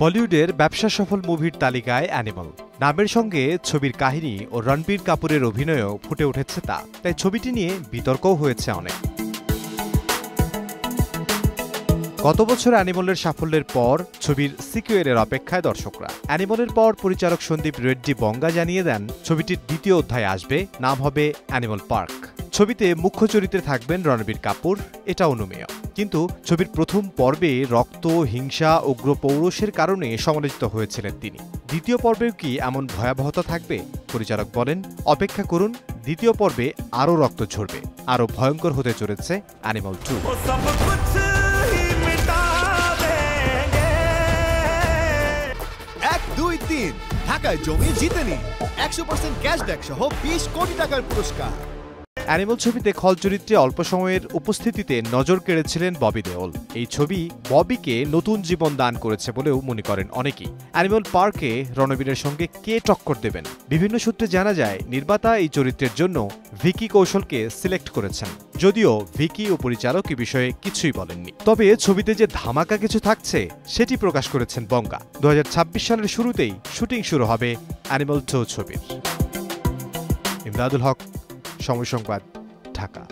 বলিউডের ব্যবসা সফল মুভির তালিকায় অ্যানিমাল নামের সঙ্গে ছবির কাহিনী ও রণবীর কাপুরের অভিনয়ও ফুটে উঠেছে তা তাই ছবিটি নিয়ে বিতর্কও হয়েছে অনেক। গত বছর অ্যানিমালের সাফল্যের পর ছবির সিকুয়েলের অপেক্ষায় দর্শকরা। অ্যানিমালের পর পরিচালক সন্দীপ রেড্ডি বঙ্গা জানিয়ে দেন ছবিটির দ্বিতীয় অধ্যায় আসবে, নাম হবে অ্যানিমাল পার্ক। ছবিতে মুখ্য চরিত্রে থাকবেন রণবীর কাপুর, এটা অনুমেয়। কিন্তু ছবির প্রথম পর্বে রক্ত, হিংসা, উগ্র পৌরুষের কারণে সমালোচিত হয়েছিলেন তিনি। দ্বিতীয় পর্বেও কি এমন ভয়াবহতা থাকবে? পরিচালক বলেন, অপেক্ষা করুন, দ্বিতীয় পর্বে আরও রক্ত ঝরবে, আরও ভয়ঙ্কর হতে চলেছে অ্যানিমাল 2। 1, 2, 3 ঢাকায় জমি জিতে নিন 100% ক্যাশব্যাক সহ 20 কোটি টাকার পুরস্কার। অ্যানিমাল ছবিতে খল চরিত্রে অল্প সময়ের উপস্থিতিতে নজর কেড়েছিলেন ববি দেওল। এই ছবি ববিকে নতুন জীবন দান করেছে বলেও মনে করেন অনেকেই। অ্যানিমাল পার্কে রণবীরের সঙ্গে কে টক্কর দেবেন? বিভিন্ন সূত্রে জানা যায় নির্মাতা এই চরিত্রের জন্য ভিকি কৌশলকে সিলেক্ট করেছেন, যদিও ভিকি ও পরিচালক এ বিষয়ে কিছুই বলেননি। তবে ছবিতে যে ধামাকা কিছু থাকছে সেটি প্রকাশ করেছেন বঙ্গা। 2026 সালের শুরুতেই শুটিং শুরু হবে অ্যানিমাল 2 ছবির। ইমদাদুল হক, সময় সংবাদ, ঢাকা।